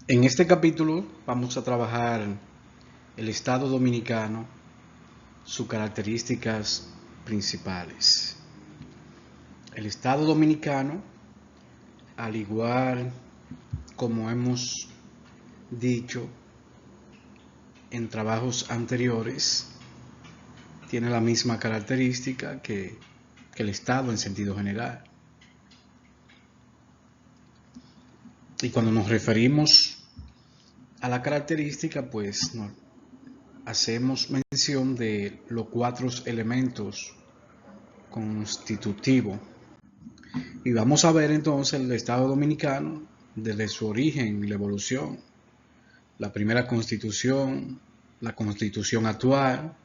En este capítulo vamos a trabajar el Estado Dominicano, sus características principales. El Estado Dominicano, al igual como hemos dicho en trabajos anteriores, tiene la misma característica que el Estado en sentido general. Y cuando nos referimos a la característica, pues hacemos mención de los 4 elementos constitutivos. Y vamos a ver entonces el Estado Dominicano desde su origen y la evolución. La primera constitución, la constitución actual,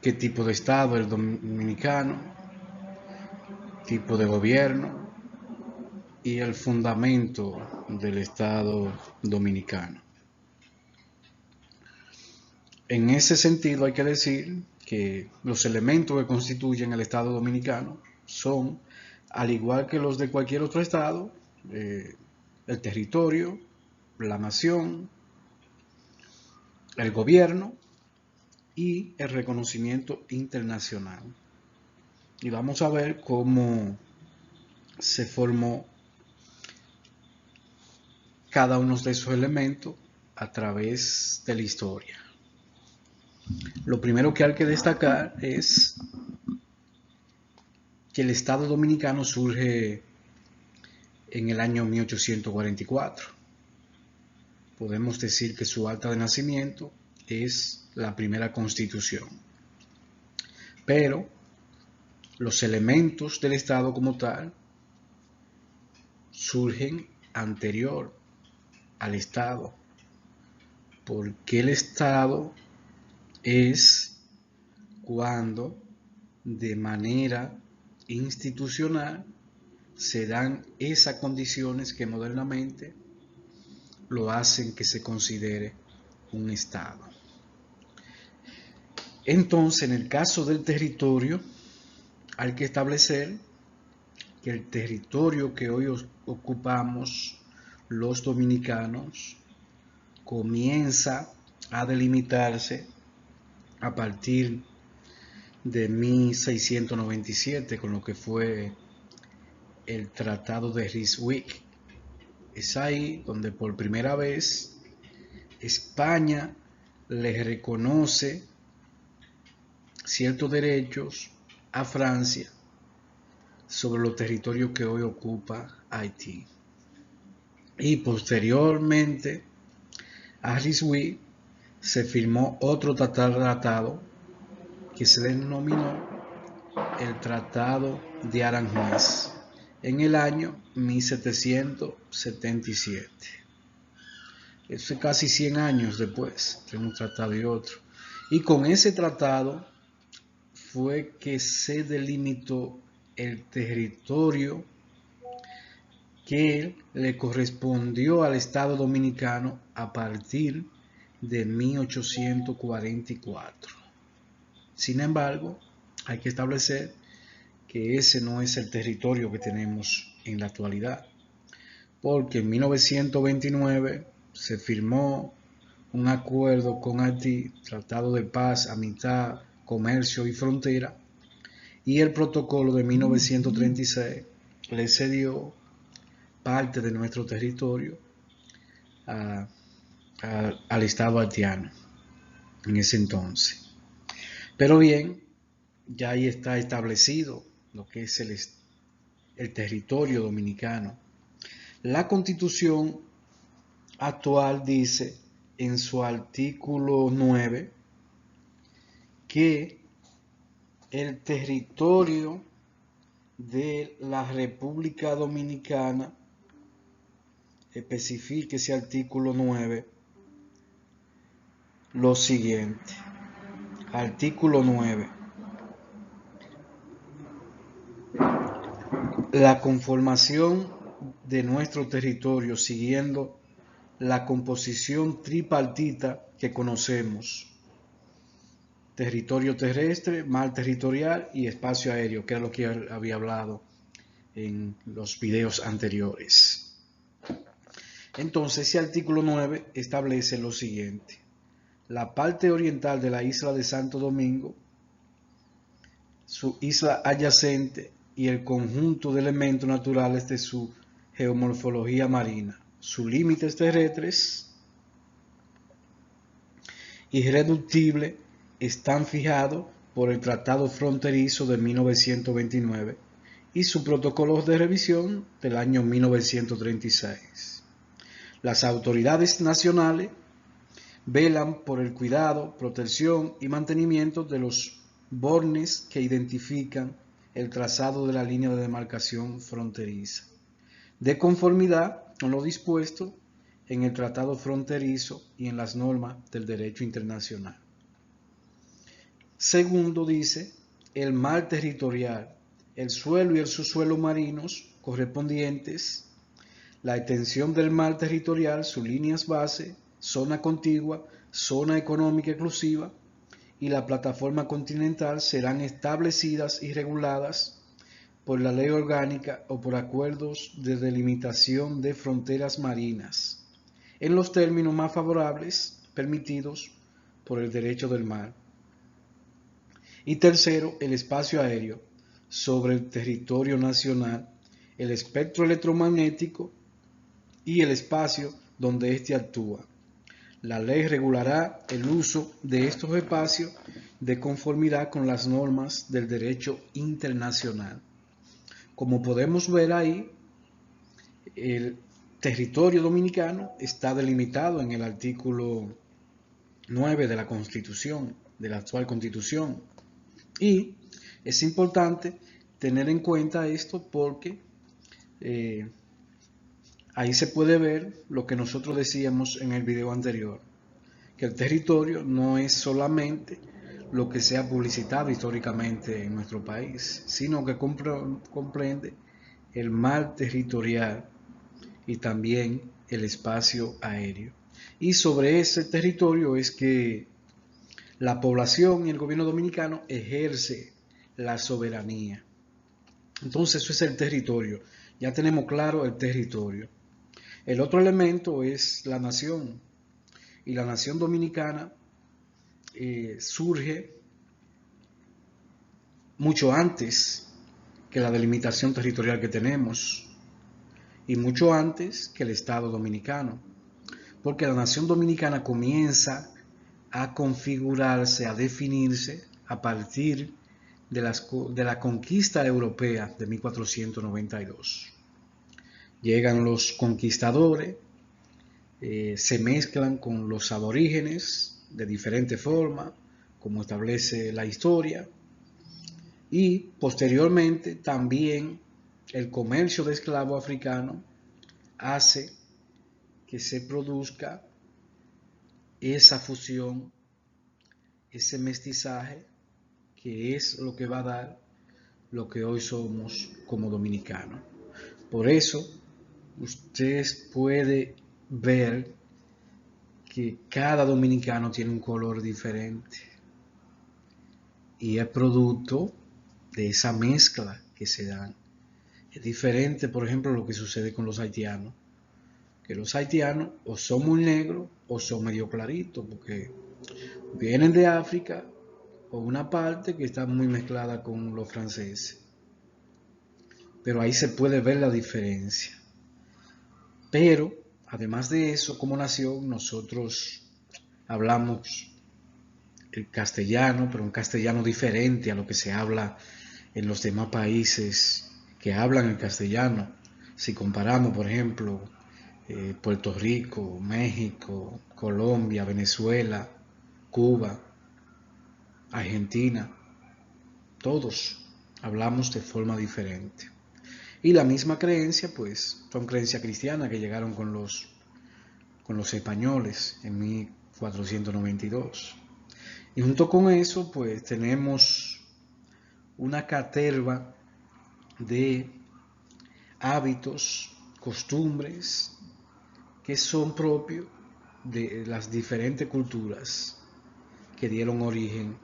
qué tipo de Estado es el dominicano, tipo de gobierno y el fundamento del Estado dominicano. En ese sentido hay que decir que los elementos que constituyen el Estado dominicano son, al igual que los de cualquier otro Estado, el territorio, la nación, el gobierno y el reconocimiento internacional. Y vamos a ver cómo se formó cada uno de esos elementos a través de la historia. Lo primero que hay que destacar es que el Estado Dominicano surge en el año 1844. Podemos decir que su acta de nacimiento es la primera constitución. Pero los elementos del Estado como tal surgen anterior al Estado, porque el Estado es cuando de manera institucional se dan esas condiciones que modernamente lo hacen que se considere un Estado. Entonces, en el caso del territorio, hay que establecer que el territorio que hoy ocupamos los dominicanos comienza a delimitarse a partir de 1697 con lo que fue el Tratado de Ryswick. Es ahí donde por primera vez España le reconoce ciertos derechos a Francia sobre los territorios que hoy ocupa Haití. Y posteriormente a Ryswick se firmó otro tratado que se denominó el Tratado de Aranjuez en el año 1777. Eso es casi 100 años después de un tratado y otro. Y con ese tratado fue que se delimitó el territorio que le correspondió al Estado Dominicano a partir de 1844. Sin embargo, hay que establecer que ese no es el territorio que tenemos en la actualidad, porque en 1929 se firmó un acuerdo con Haití, Tratado de Paz, Amistad, Comercio y Frontera, y el protocolo de 1936 le cedió parte de nuestro territorio al Estado haitiano en ese entonces. Pero bien, ya ahí está establecido lo que es el territorio dominicano. La Constitución actual dice en su artículo 9 que el territorio de la República Dominicana, especifica ese artículo 9 lo siguiente. Artículo 9. La conformación de nuestro territorio siguiendo la composición tripartita que conocemos: territorio terrestre, mar territorial y espacio aéreo, que era lo que había hablado en los videos anteriores. Entonces, ese artículo 9 establece lo siguiente: la parte oriental de la isla de Santo Domingo, su isla adyacente y el conjunto de elementos naturales de su geomorfología marina, sus límites terrestres irreductibles están fijados por el Tratado Fronterizo de 1929 y su protocolo de revisión del año 1936. Las autoridades nacionales velan por el cuidado, protección y mantenimiento de los bornes que identifican el trazado de la línea de demarcación fronteriza, de conformidad con lo dispuesto en el Tratado Fronterizo y en las normas del derecho internacional. Segundo, dice, el mar territorial, el suelo y el subsuelo marinos correspondientes, la extensión del mar territorial, sus líneas base, zona contigua, zona económica exclusiva y la plataforma continental serán establecidas y reguladas por la ley orgánica o por acuerdos de delimitación de fronteras marinas, en los términos más favorables permitidos por el derecho del mar. Y tercero, el espacio aéreo sobre el territorio nacional, el espectro electromagnético y el espacio donde éste actúa. La ley regulará el uso de estos espacios de conformidad con las normas del derecho internacional. Como podemos ver ahí, el territorio dominicano está delimitado en el artículo 9 de la Constitución, de la actual Constitución. Y es importante tener en cuenta esto porque ahí se puede ver lo que nosotros decíamos en el video anterior, que el territorio no es solamente lo que se ha publicitado históricamente en nuestro país, sino que comprende el mar territorial y también el espacio aéreo. Y sobre ese territorio es que la población y el gobierno dominicano ejerce la soberanía. Entonces eso es el territorio. Ya tenemos claro el territorio. El otro elemento es la nación. Y la nación dominicana surge mucho antes que la delimitación territorial que tenemos y mucho antes que el Estado dominicano, porque la nación dominicana comienza a configurarse, a definirse a partir de la conquista europea de 1492. Llegan los conquistadores, se mezclan con los aborígenes de diferente forma, como establece la historia, y posteriormente también el comercio de esclavos africanos hace que se produzca esa fusión, ese mestizaje, que es lo que va a dar lo que hoy somos como dominicanos. Por eso, ustedes pueden ver que cada dominicano tiene un color diferente y es producto de esa mezcla que se dan. Es diferente, por ejemplo, lo que sucede con los haitianos, que los haitianos o son muy negros o son medio claritos, porque vienen de África o una parte que está muy mezclada con los franceses. Pero ahí se puede ver la diferencia. Pero, además de eso, como nación, nosotros hablamos el castellano, pero un castellano diferente a lo que se habla en los demás países que hablan el castellano. Si comparamos, por ejemplo, Puerto Rico, México, Colombia, Venezuela, Cuba, Argentina, todos hablamos de forma diferente. Y la misma creencia, pues, son creencias cristianas que llegaron con los españoles en 1492. Y junto con eso, pues, tenemos una caterva de hábitos, costumbres que son propios de las diferentes culturas que dieron origen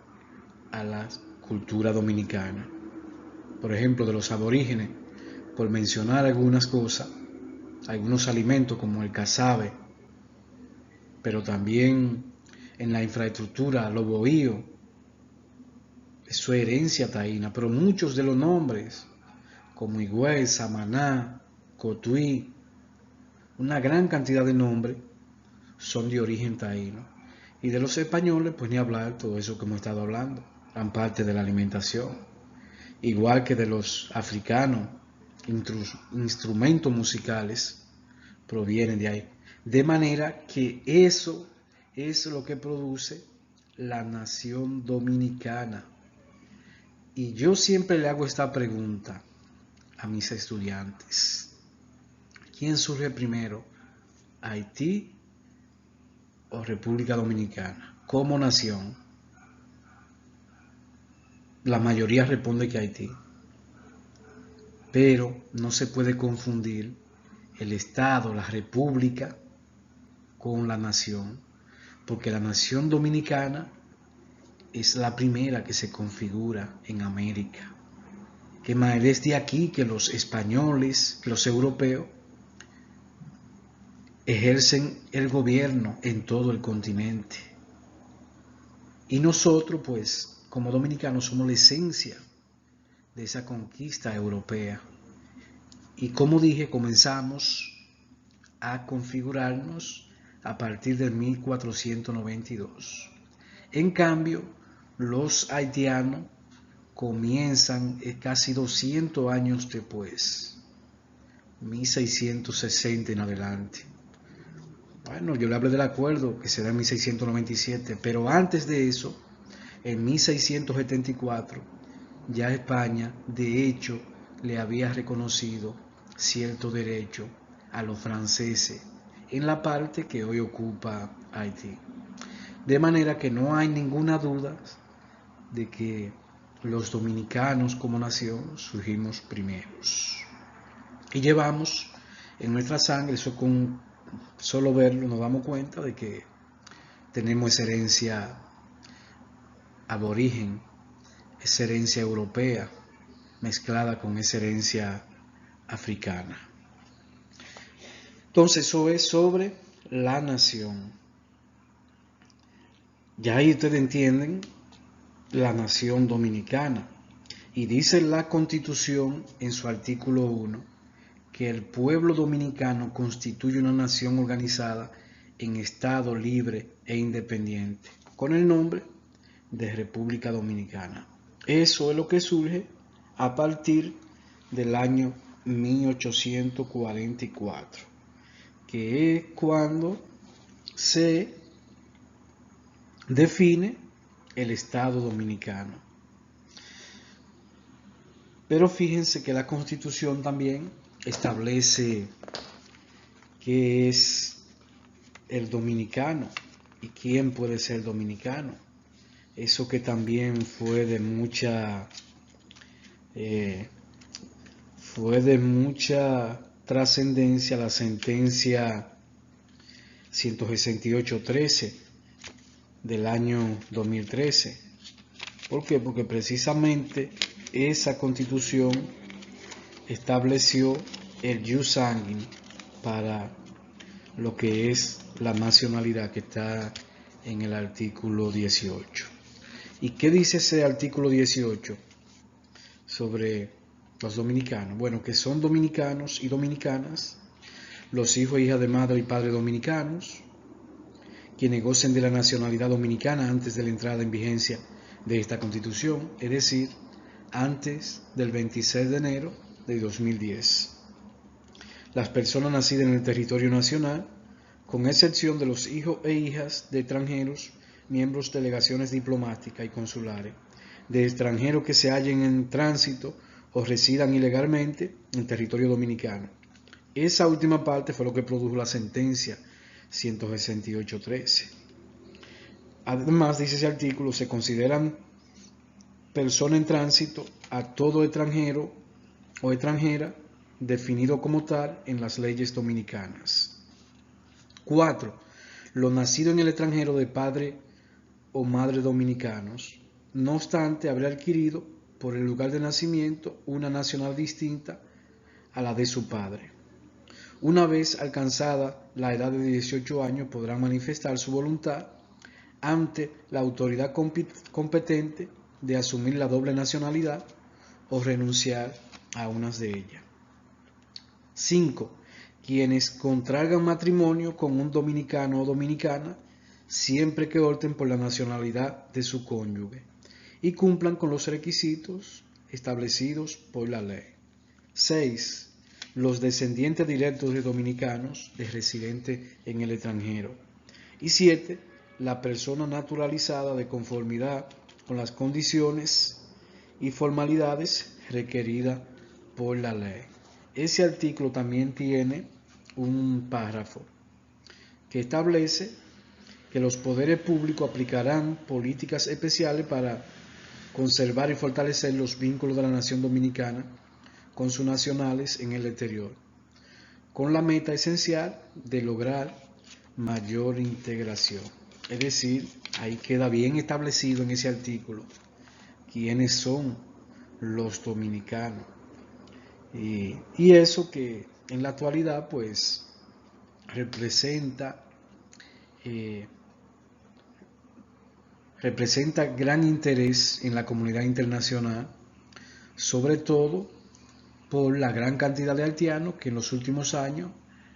a la cultura dominicana. Por ejemplo, de los aborígenes, por mencionar algunas cosas, algunos alimentos como el casabe, pero también en la infraestructura, los bohíos, eso es herencia taína, pero muchos de los nombres, como Higüey, Samaná, Cotuí, una gran cantidad de nombres son de origen taíno. Y de los españoles, pues ni hablar, todo eso que hemos estado hablando, gran parte de la alimentación, igual que de los africanos, instrumentos musicales provienen de ahí. De manera que eso es lo que produce la nación dominicana. Y yo siempre le hago esta pregunta a mis estudiantes. ¿Quién surge primero? ¿Haití o República Dominicana? Como nación, la mayoría responde que Haití. Pero no se puede confundir el Estado, la República, con la nación, porque la nación dominicana es la primera que se configura en América. Que más desde aquí que los españoles, los europeos, ejercen el gobierno en todo el continente. Y nosotros, pues, como dominicanos, somos la esencia de esa conquista europea. Y como dije, comenzamos a configurarnos a partir de 1492. En cambio, los haitianos comienzan casi 200 años después, 1660 en adelante. Bueno, yo le hablé del acuerdo que se da en 1697, pero antes de eso, en 1674, ya España, de hecho, le había reconocido cierto derecho a los franceses en la parte que hoy ocupa Haití. De manera que no hay ninguna duda de que los dominicanos como nación surgimos primeros. Y llevamos en nuestra sangre, eso con solo verlo nos damos cuenta de que tenemos esa herencia aborigen, esa herencia europea mezclada con esa herencia africana. Entonces eso es sobre la nación. Ya ahí ustedes entienden la nación dominicana. Y dice la Constitución en su artículo 1 que el pueblo dominicano constituye una nación organizada en Estado libre e independiente, con el nombre de República Dominicana. Eso es lo que surge a partir del año 1844, que es cuando se define el Estado dominicano. Pero fíjense que la Constitución también establece qué es el dominicano y quién puede ser dominicano. Eso que también fue de mucha trascendencia, la sentencia 168-13 del año 2013. ¿Por qué? Porque precisamente esa Constitución estableció el jus sanguinis para lo que es la nacionalidad, que está en el artículo 18. ¿Y qué dice ese artículo 18 sobre los dominicanos? Bueno, que son dominicanos y dominicanas, los hijos e hijas de madre y padre dominicanos, quienes gocen de la nacionalidad dominicana antes de la entrada en vigencia de esta Constitución, es decir, antes del 26 de enero de 2010. Las personas nacidas en el territorio nacional, con excepción de los hijos e hijas de extranjeros, miembros de delegaciones diplomáticas y consulares, de extranjeros que se hallen en tránsito o residan ilegalmente en territorio dominicano. Esa última parte fue lo que produjo la sentencia 168-13. Además, dice ese artículo, se consideran persona en tránsito a todo extranjero o extranjera definido como tal en las leyes dominicanas. 4. Los nacidos en el extranjero de padre o madre dominicanos, no obstante, habrá adquirido por el lugar de nacimiento una nacionalidad distinta a la de su padre. Una vez alcanzada la edad de 18 años podrán manifestar su voluntad ante la autoridad competente de asumir la doble nacionalidad o renunciar a unas de ellas. 5. Quienes contraigan matrimonio con un dominicano o dominicana, siempre que opten por la nacionalidad de su cónyuge y cumplan con los requisitos establecidos por la ley. 6. Los descendientes directos de dominicanos de residentes en el extranjero. Y 7. La persona naturalizada de conformidad con las condiciones y formalidades requeridas por la ley. Ese artículo también tiene un párrafo que establece que los poderes públicos aplicarán políticas especiales para conservar y fortalecer los vínculos de la nación dominicana con sus nacionales en el exterior, con la meta esencial de lograr mayor integración. Es decir, ahí queda bien establecido en ese artículo quiénes son los dominicanos. Y eso que en la actualidad pues representa gran interés en la comunidad internacional, sobre todo por la gran cantidad de haitianos que en los últimos años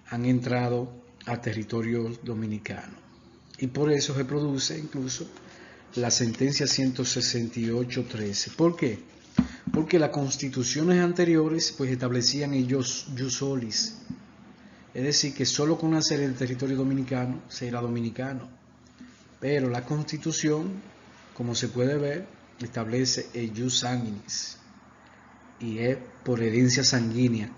han entrado a territorio dominicano. Y por eso se produce incluso la sentencia 168.13. ¿Por qué? Porque las constituciones anteriores pues establecían ellos jus solis, es decir, que solo con nacer en el territorio dominicano se era dominicano. Pero la Constitución, como se puede ver, establece el jus sanguinis, y es por herencia sanguínea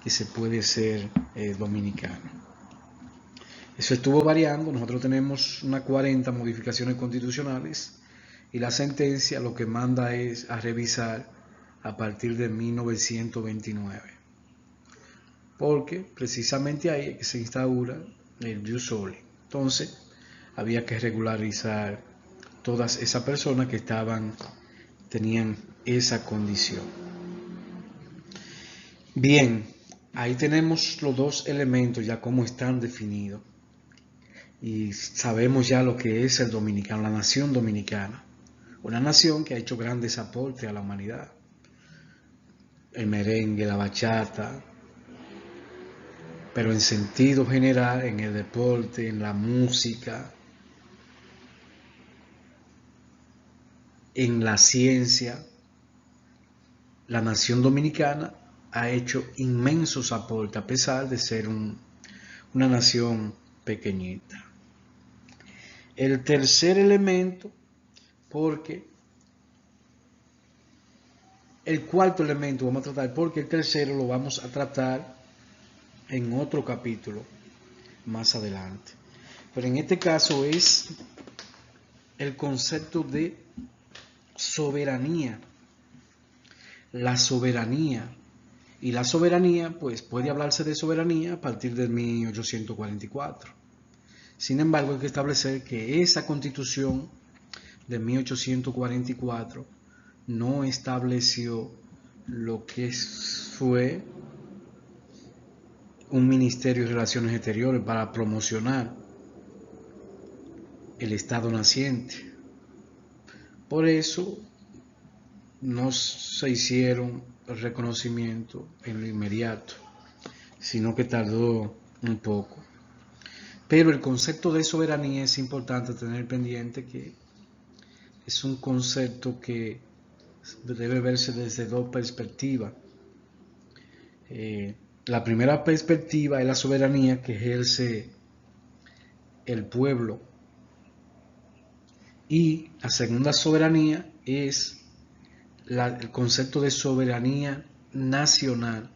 que se puede ser dominicano. Eso estuvo variando. Nosotros tenemos unas 40 modificaciones constitucionales y la sentencia lo que manda es a revisar a partir de 1929, porque precisamente ahí es que se instaura el jus soli. Entonces había que regularizar todas esas personas que tenían esa condición. Bien, ahí tenemos los dos elementos ya como están definidos y sabemos ya lo que es el dominicano, la nación dominicana, una nación que ha hecho grandes aportes a la humanidad. El merengue, la bachata, pero en sentido general, en el deporte, en la música, en la ciencia, la nación dominicana ha hecho inmensos aportes a pesar de ser una nación pequeñita. El tercer elemento, el cuarto elemento vamos a tratar, porque el tercero lo vamos a tratar en otro capítulo más adelante. Pero en este caso es el concepto de soberanía. La soberanía. Y la soberanía, pues puede hablarse de soberanía a partir de 1844. Sin embargo, hay que establecer que esa constitución de 1844 no estableció lo que fue un ministerio de relaciones exteriores para promocionar el Estado naciente. Por eso no se hicieron el reconocimiento en lo inmediato, sino que tardó un poco. Pero el concepto de soberanía es importante tener pendiente, que es un concepto que debe verse desde dos perspectivas. La primera perspectiva es la soberanía que ejerce el pueblo, y la segunda soberanía es el concepto de soberanía nacional,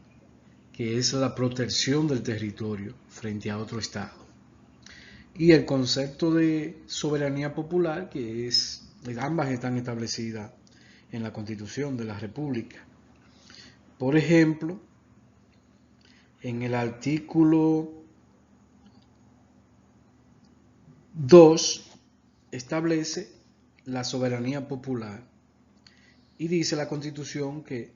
que es la protección del territorio frente a otro estado, y el concepto de soberanía popular, que ambas están establecidas en la Constitución de la República. Por ejemplo, en el artículo 2 establece la soberanía popular y dice la Constitución que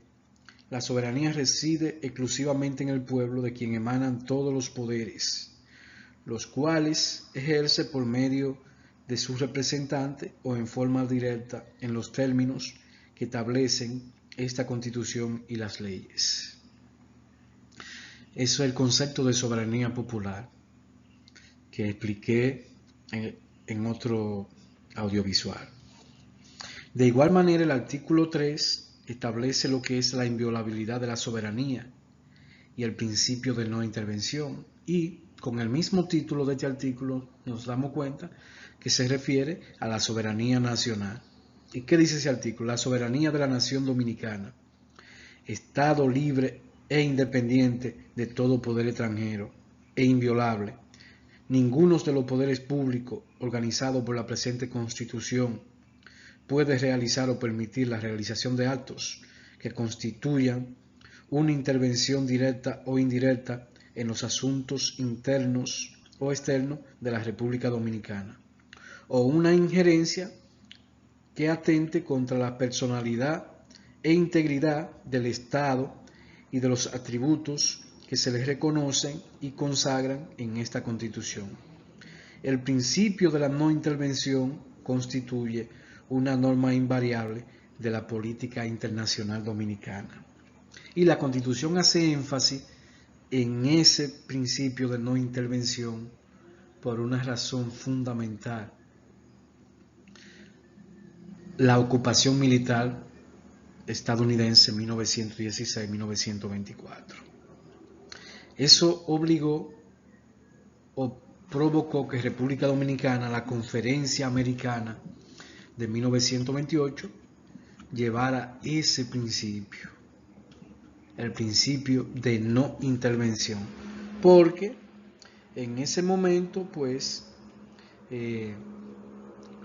La soberanía reside exclusivamente en el pueblo, de quien emanan todos los poderes, los cuales ejerce por medio de sus representantes o en forma directa en los términos que establecen esta Constitución y las leyes. Eso es el concepto de soberanía popular que expliqué en otro audiovisual. De igual manera, el artículo 3 establece lo que es la inviolabilidad de la soberanía y el principio de no intervención. Y con el mismo título de este artículo nos damos cuenta que se refiere a la soberanía nacional. ¿Y qué dice ese artículo? La soberanía de la nación dominicana, Estado libre e independiente de todo poder extranjero e inviolable. Ninguno de los poderes públicos organizados por la presente Constitución puede realizar o permitir la realización de actos que constituyan una intervención directa o indirecta en los asuntos internos o externos de la República Dominicana, o una injerencia que atente contra la personalidad e integridad del Estado y de los atributos que se les reconocen y consagran en esta Constitución. El principio de la no intervención constituye una norma invariable de la política internacional dominicana. Y la Constitución hace énfasis en ese principio de no intervención por una razón fundamental: la ocupación militar estadounidense 1916-1924. Eso obligó o provocó que República Dominicana, la Conferencia Americana de 1928, llevara ese principio, el principio de no intervención, porque en ese momento pues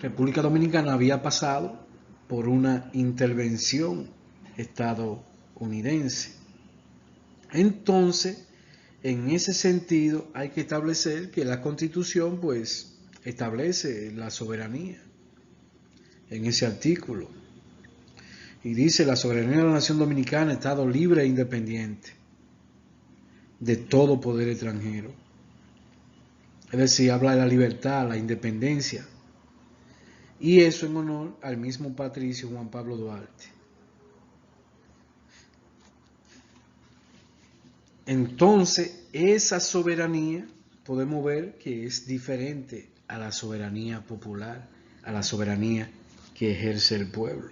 República Dominicana había pasado por una intervención estadounidense. Entonces, en ese sentido hay que establecer que la Constitución pues establece la soberanía en ese artículo. Y dice: la soberanía de la nación dominicana, Estado libre e independiente de todo poder extranjero. Es decir, habla de la libertad, la independencia. Y eso en honor al mismo patricio Juan Pablo Duarte. Entonces, esa soberanía podemos ver que es diferente a la soberanía popular, a la soberanía que ejerce el pueblo.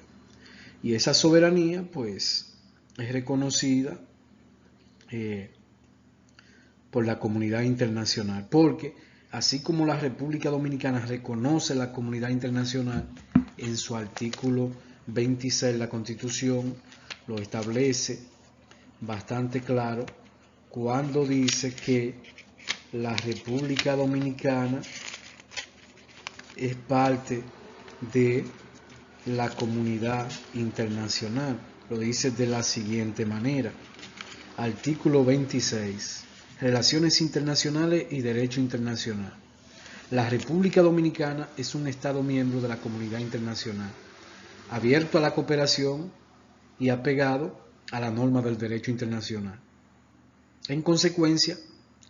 Y esa soberanía pues es reconocida por la comunidad internacional, porque así como la República Dominicana reconoce la comunidad internacional, en su artículo 26 de la Constitución lo establece bastante claro cuando dice que la República Dominicana es parte de la comunidad internacional. Lo dice de la siguiente manera: artículo 26, Relaciones internacionales y derecho internacional. La República Dominicana es un Estado miembro de la comunidad internacional, abierto a la cooperación y apegado a la norma del derecho internacional. En consecuencia,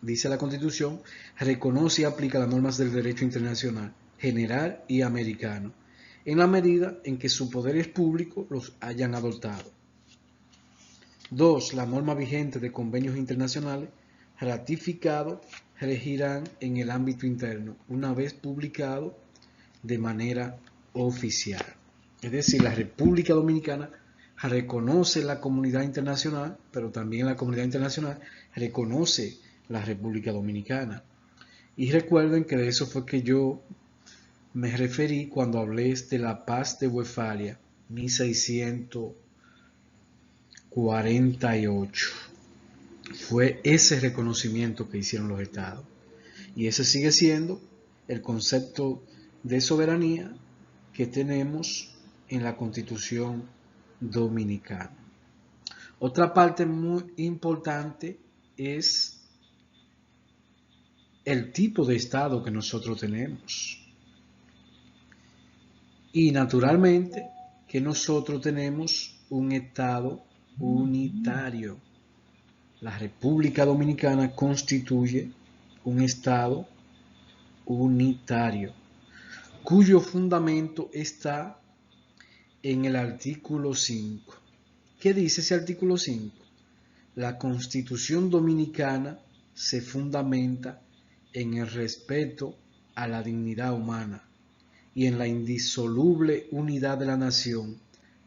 dice la Constitución, reconoce y aplica las normas del derecho internacional, general y americano, en la medida en que sus poderes públicos los hayan adoptado. 2. Las normas vigentes de convenios internacionales ratificados regirán en el ámbito interno, una vez publicado de manera oficial. Es decir, la República Dominicana reconoce la comunidad internacional, pero también la comunidad internacional reconoce la República Dominicana. Y recuerden que de eso fue que yo me referí cuando hablé de la Paz de Westfalia, 1648. Fue ese reconocimiento que hicieron los estados. Y ese sigue siendo el concepto de soberanía que tenemos en la Constitución dominicana. Otra parte muy importante es el tipo de Estado que nosotros tenemos. Y naturalmente que nosotros tenemos un Estado unitario. La República Dominicana constituye un Estado unitario, cuyo fundamento está en el artículo 5. ¿Qué dice ese artículo 5? La Constitución Dominicana se fundamenta en el respeto a la dignidad humana y en la indisoluble unidad de la nación,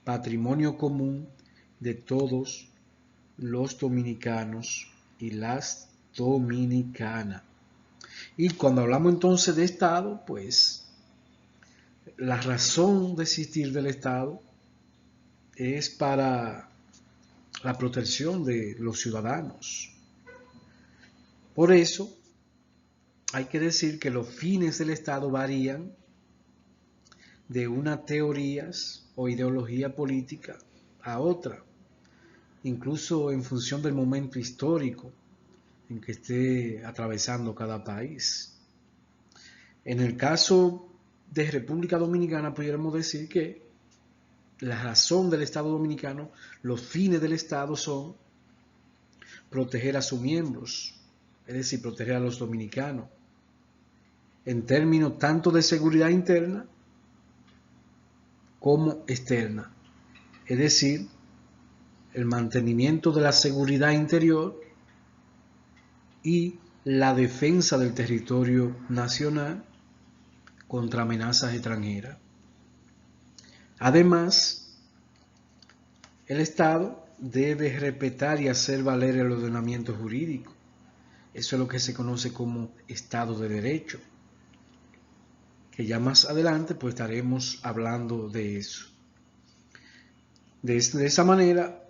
patrimonio común de todos los dominicanos y las dominicanas. Y cuando hablamos entonces de Estado, pues la razón de existir del Estado es para la protección de los ciudadanos. Por eso hay que decir que los fines del Estado varían de unas teorías o ideología política a otra, incluso en función del momento histórico en que esté atravesando cada país. En el caso de República Dominicana, pudiéramos decir que la razón del Estado dominicano, los fines del Estado son proteger a sus miembros, es decir, proteger a los dominicanos, en términos tanto de seguridad interna como externa, es decir, el mantenimiento de la seguridad interior y la defensa del territorio nacional contra amenazas extranjeras. Además, el Estado debe respetar y hacer valer el ordenamiento jurídico. Eso es lo que se conoce como Estado de Derecho, que ya más adelante pues estaremos hablando de eso. De esa manera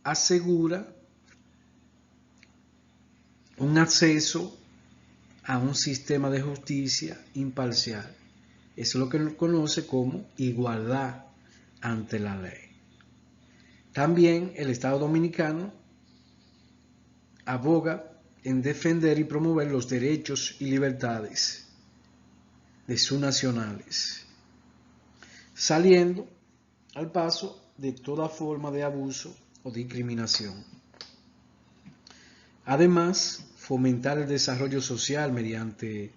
asegura un acceso a un sistema de justicia imparcial. Eso es lo que se conoce como igualdad ante la ley. También el Estado dominicano aboga en defender y promover los derechos y libertades de sus nacionales, saliendo al paso de toda forma de abuso o discriminación. Además, fomentar el desarrollo social mediante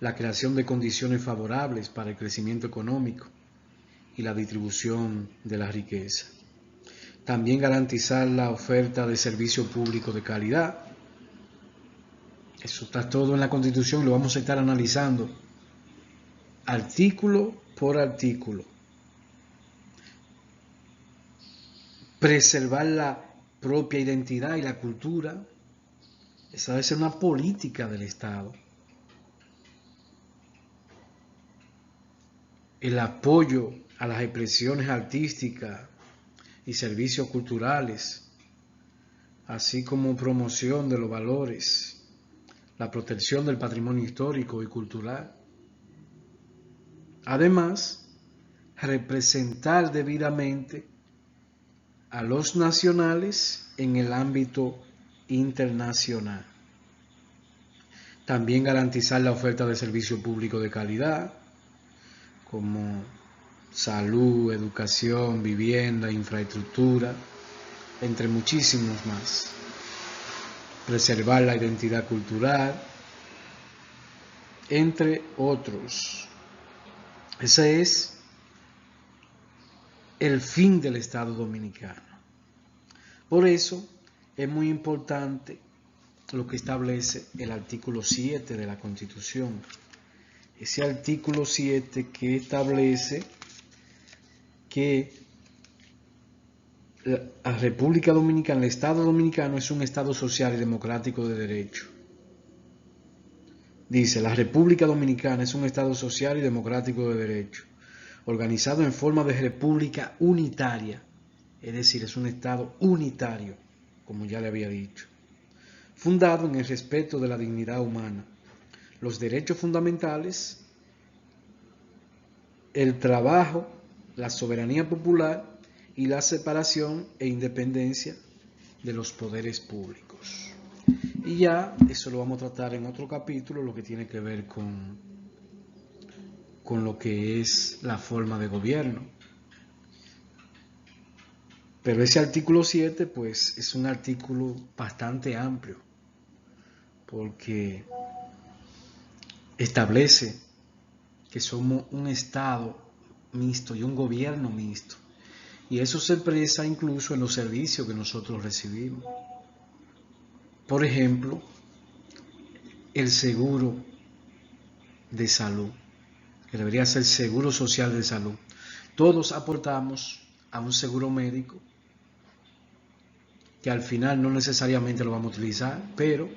la creación de condiciones favorables para el crecimiento económico y la distribución de la riqueza. También garantizar la oferta de servicio público de calidad. Eso está todo en la Constitución y lo vamos a estar analizando artículo por artículo. Preservar la propia identidad y la cultura. Esa debe ser una política del Estado. El apoyo a las expresiones artísticas y servicios culturales, así como promoción de los valores, la protección del patrimonio histórico y cultural. Además, representar debidamente a los nacionales en el ámbito internacional. También garantizar la oferta de servicio público de calidad, como salud, educación, vivienda, infraestructura, entre muchísimos más. Preservar la identidad cultural, entre otros. Ese es el fin del Estado dominicano. Por eso es muy importante lo que establece el artículo 7 de la Constitución. Ese artículo 7 que establece que la República Dominicana, el Estado Dominicano es un Estado social y democrático de derecho. Dice, la República Dominicana es un Estado social y democrático de derecho, organizado en forma de república unitaria, es decir, es un Estado unitario, como ya le había dicho, fundado en el respeto de la dignidad humana, los derechos fundamentales, el trabajo, la soberanía popular y la separación e independencia de los poderes públicos. Y ya eso lo vamos a tratar en otro capítulo, lo que tiene que ver con lo que es la forma de gobierno. Pero ese artículo 7 pues es un artículo bastante amplio porque establece que somos un Estado mixto y un gobierno mixto. Y eso se expresa incluso en los servicios que nosotros recibimos. Por ejemplo, el seguro de salud, que debería ser seguro social de salud. Todos aportamos a un seguro médico que al final no necesariamente lo vamos a utilizar, pero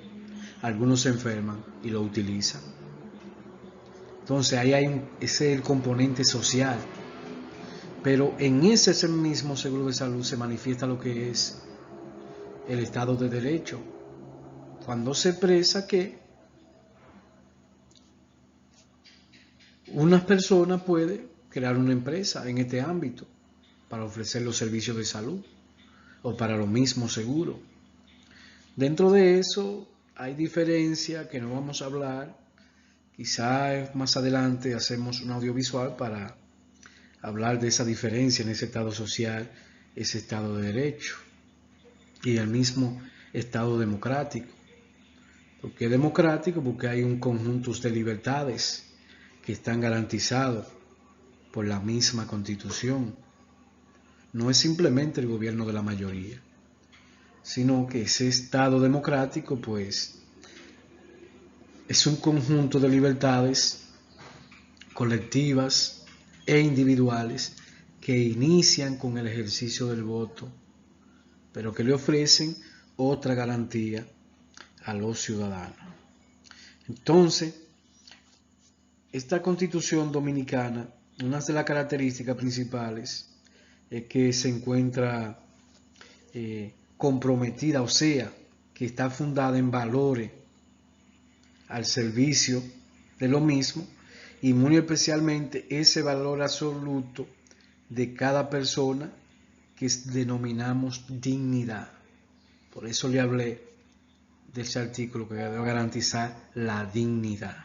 algunos se enferman y lo utilizan. Entonces ahí ese es el componente social. Pero en ese mismo seguro de salud se manifiesta lo que es el Estado de Derecho, cuando se expresa que una persona puede crear una empresa en este ámbito para ofrecer los servicios de salud o para lo mismo seguro. Dentro de eso hay diferencias que no vamos a hablar. Quizás más adelante hacemos un audiovisual para hablar de esa diferencia en ese Estado social, ese Estado de Derecho y el mismo Estado democrático. ¿Por qué democrático? Porque hay un conjunto de libertades que están garantizados por la misma Constitución. No es simplemente el gobierno de la mayoría, sino que ese Estado democrático pues es un conjunto de libertades colectivas e individuales que inician con el ejercicio del voto, pero que le ofrecen otra garantía a los ciudadanos. Entonces, esta Constitución dominicana, una de las características principales es que se encuentra comprometida, o sea, que está fundada en valores al servicio de lo mismo y muy especialmente ese valor absoluto de cada persona que denominamos dignidad. Por eso le hablé de ese artículo que debe garantizar la dignidad.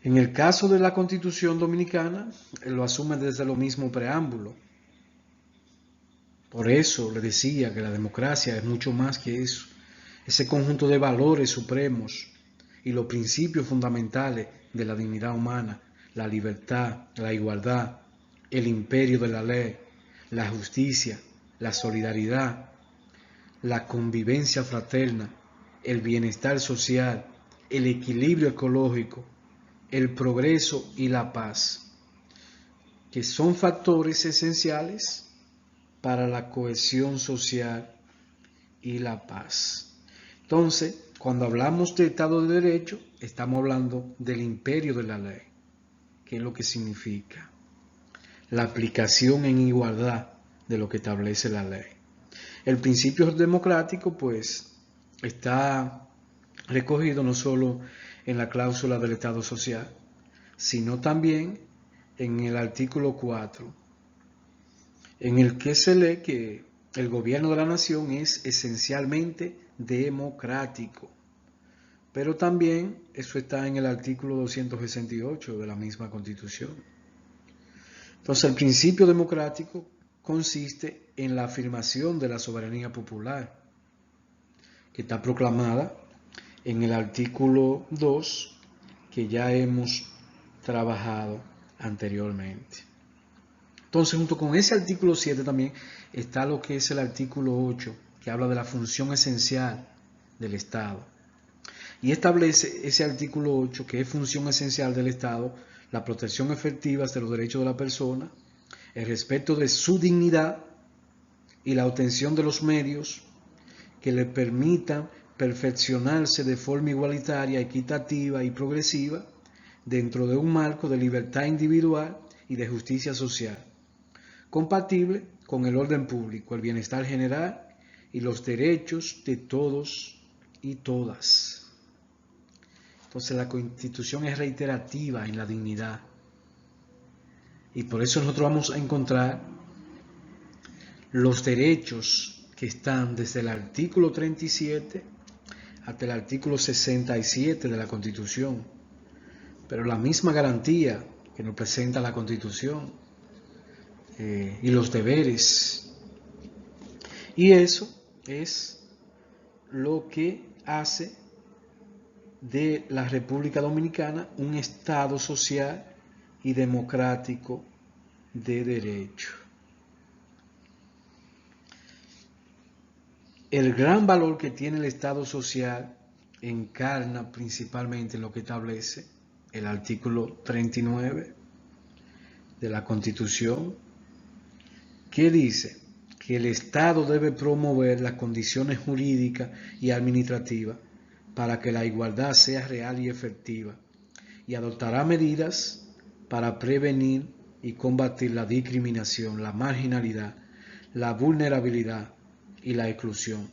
En el caso de la Constitución Dominicana, lo asume desde lo mismo preámbulo. Por eso le decía que la democracia es mucho más que eso. Ese conjunto de valores supremos y los principios fundamentales de la dignidad humana, la libertad, la igualdad, el imperio de la ley, la justicia, la solidaridad, la convivencia fraterna, el bienestar social, el equilibrio ecológico, el progreso y la paz, que son factores esenciales para la cohesión social y la paz. Entonces, cuando hablamos de Estado de Derecho, estamos hablando del imperio de la ley, que es lo que significa la aplicación en igualdad de lo que establece la ley. El principio democrático, pues, está recogido no solo en la cláusula del Estado social, sino también en el artículo 4, en el que se lee que el gobierno de la nación es esencialmente democrático. Pero también eso está en el artículo 268 de la misma Constitución. Entonces, el principio democrático consiste en la afirmación de la soberanía popular, que está proclamada en el artículo 2, que ya hemos trabajado anteriormente. Entonces, junto con ese artículo 7 también está lo que es el artículo 8, que habla de la función esencial del Estado. Y establece ese artículo 8, que es función esencial del Estado, la protección efectiva de los derechos de la persona, el respeto de su dignidad y la obtención de los medios que le permitan perfeccionarse de forma igualitaria, equitativa y progresiva dentro de un marco de libertad individual y de justicia social, compatible con el orden público, el bienestar general y los derechos de todos y todas. Entonces la Constitución es reiterativa en la dignidad. Y por eso nosotros vamos a encontrar los derechos que están desde el artículo 37 hasta el artículo 67 de la Constitución. Pero la misma garantía que nos presenta la Constitución y los deberes Y eso es lo que hace de la República Dominicana un Estado social y democrático de derecho. El gran valor que tiene el Estado social encarna principalmente en lo que establece el artículo 39 de la Constitución, que dice que el Estado debe promover las condiciones jurídicas y administrativas para que la igualdad sea real y efectiva, y adoptará medidas para prevenir y combatir la discriminación, la marginalidad, la vulnerabilidad y la exclusión.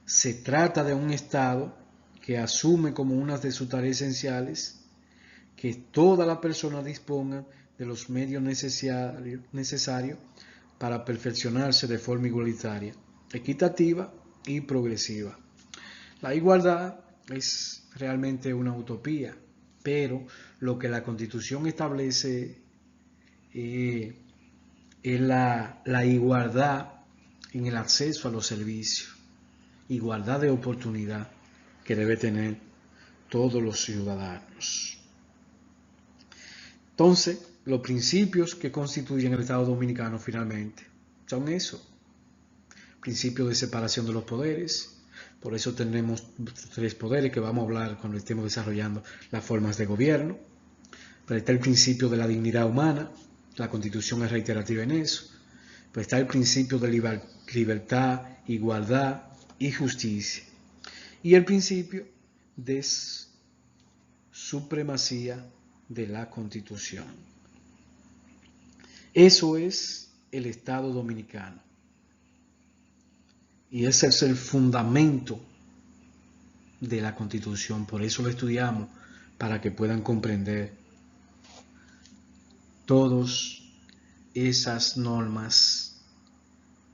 Se trata de un Estado que asume como una de sus tareas esenciales que todas las personas dispongan de los medios necesarios para perfeccionarse de forma igualitaria, equitativa y progresiva. La igualdad es realmente una utopía, pero lo que la Constitución establece es la igualdad en el acceso a los servicios, igualdad de oportunidad que debe tener todos los ciudadanos. Entonces, los principios que constituyen el Estado Dominicano finalmente son eso: principio de separación de los poderes. Por eso tenemos 3 poderes que vamos a hablar cuando estemos desarrollando las formas de gobierno. Pero está el principio de la dignidad humana, la Constitución es reiterativa en eso. Pero está el principio de libertad, igualdad y justicia. Y el principio de supremacía de la Constitución. Eso es el Estado Dominicano. Y ese es el fundamento de la Constitución. Por eso lo estudiamos, para que puedan comprender todas esas normas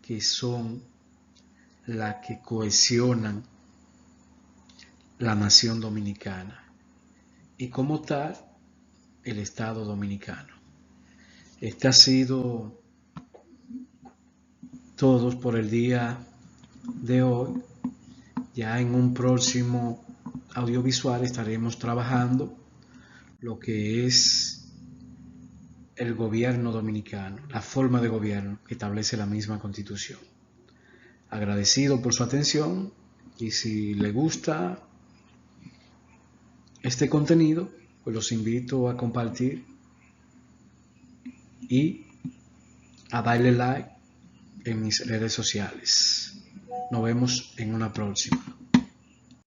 que son las que cohesionan la nación dominicana y como tal el Estado Dominicano. Este ha sido todo por el día de hoy. Ya en un próximo audiovisual estaremos trabajando lo que es el gobierno dominicano, la forma de gobierno que establece la misma Constitución. Agradecido por su atención, y si le gusta este contenido, pues los invito a compartir y a darle like en mis redes sociales. Nos vemos en una próxima.